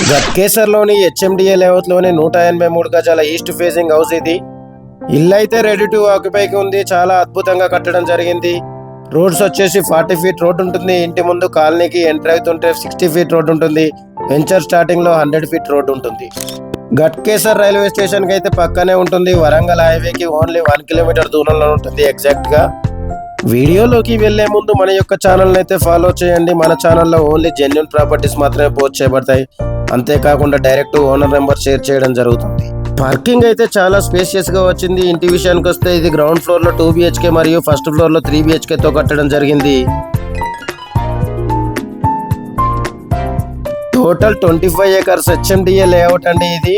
గట్కేసర్లోని HMDA లేఅవుట్లోని 183 గజాల east facing house ఇది. ఇల్లు అయితే రెడీ టు ఆక్యుపైకి ఉంది. చాలా అద్భుతంగా కట్టడం జరిగింది. రోడ్స్ వచ్చేసి 40 ఫీట్ రోడ్ ఉంటుంది. ఇంటి ముందు కాలనీకి ఎంటర్ అవుతుంటే 60 ఫీట్ రోడ్ ఉంటుంది. వెంచర్ స్టార్టింగ్ లో 100 ఫీట్ రోడ్ ఉంటుంది. గట్కేసర్ రైల్వే స్టేషన్ కి అయితే పక్కనే ఉంటుంది. వరంగల్ హైవేకి ఓన్లీ 1 కిలోమీటర్ దూరంలో ఉంటుంది ఎగ్జాక్ట్ గా. వీడియోలోకి వెళ్లే ముందు మన యొక్క ఛానల్ అయితే ఫాలో చేయండి. మన ఛానల్లో ఓన్లీ జెన్యూన్ ప్రాపర్టీస్ మాత్రమే పోస్ట్ చేయబడతాయి. అంతేకాకుండా డైరెక్ట్ ఓనర్ నెంబర్ షేర్ చేయడం జరుగుతుంది. పార్కింగ్ అయితే చాలా స్పేషియస్ గా వచ్చింది. ఇంటి విషయానికి వస్తే ఇది గ్రౌండ్ ఫ్లోర్ లో 2 BHK మరియు ఫస్ట్ ఫ్లోర్ లో 3 BHK తో కట్టడం జరిగింది. టోటల్ 25 acres హెచ్ఎండిఏ లేఅవుట్ అండి ఇది.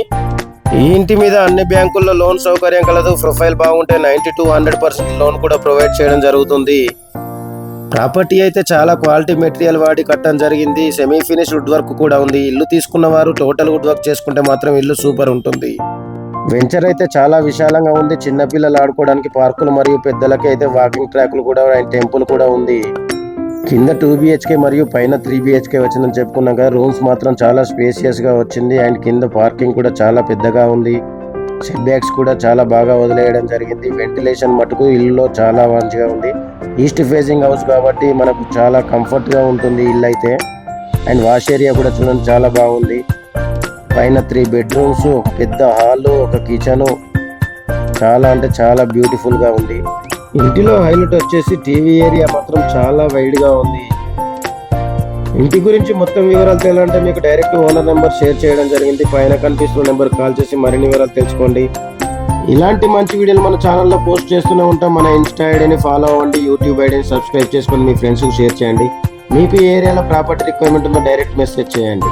ఈ ఇంటి మీద అన్ని బ్యాంకుల్లో లోన్ సౌకర్యం కలదు. ప్రొఫైల్ బాగుంటే 90 to 100% లోన్ కూడా ప్రొవైడ్ చేయడం జరుగుతుంది. ప్రాపర్టీ అయితే చాలా క్వాలిటీ మెటీరియల్ వాడి కట్టడం జరిగింది. సెమీ ఫినిష్ వుడ్ వర్క్ కూడా ఉంది. ఇల్లు తీసుకున్న వారు టోటల్ వుడ్ వర్క్ చేసుకుంటే మాత్రం ఇల్లు సూపర్ ఉంటుంది. వెంచర్ అయితే చాలా విశాలంగా ఉంది. చిన్నపిల్లలు ఆడుకోవడానికి పార్కులు మరియు పెద్దలకి అయితే వాకింగ్ ట్రాక్లు కూడా అండ్ టెంపుల్ కూడా ఉంది. కింద 2 BHK మరియు పైన 3 BHK వచ్చిందని చెప్పుకున్నాం కదా. రూమ్స్ మాత్రం చాలా స్పేషియస్ గా వచ్చింది. అండ్ కింద పార్కింగ్ కూడా చాలా పెద్దగా ఉంది. సెట్ బ్యాక్స్ కూడా చాలా బాగా వదిలేయడం జరిగింది. వెంటిలేషన్ మటుకు ఇల్లులో చాలా మంచిగా ఉంది. ఈస్ట్ ఫేసింగ్ హౌస్ కాబట్టి మనకు చాలా కంఫర్ట్ గా ఉంటుంది ఇల్లు అయితే. అండ్ వాష్ ఏరియా కూడా చూడండి చాలా బాగుంది. పైన 3 బెడ్రూమ్స్, ఒక పెద్ద హాల్, ఒక కిచెన్, చాలా అంటే చాలా బ్యూటిఫుల్ గా ఉంది. ఇంటిలో హైలైట్ వచ్చేసి టీవీ ఏరియా మాత్రం చాలా వైడ్ గా ఉంది. ఇంటి గురించి మొత్తం వివరాలు తెలియాలంటే మీకు డైరెక్ట్ ఓనర్ నెంబర్ షేర్ చేయడం జరిగింది. పైన కనిపిస్తున్న నెంబర్ కాల్ చేసి మరిన్ని వివరాలు తెలుసుకోండి. ఇలాంటి మంచి వీడియోలు మన ఛానల్లో పోస్ట్ చేస్తూనే ఉంటాం. మన ఇన్స్టా ఐడిని ఫాలో అవ్వండి. యూట్యూబ్ ఐడిని సబ్స్క్రైబ్ చేసుకొని మీ ఫ్రెండ్స్కి షేర్ చేయండి. మీకు ఏ ఏరియాలో ప్రాపర్టీ రిక్వైర్మెంట్ ఉందో డైరెక్ట్ మెసేజ్ చేయండి.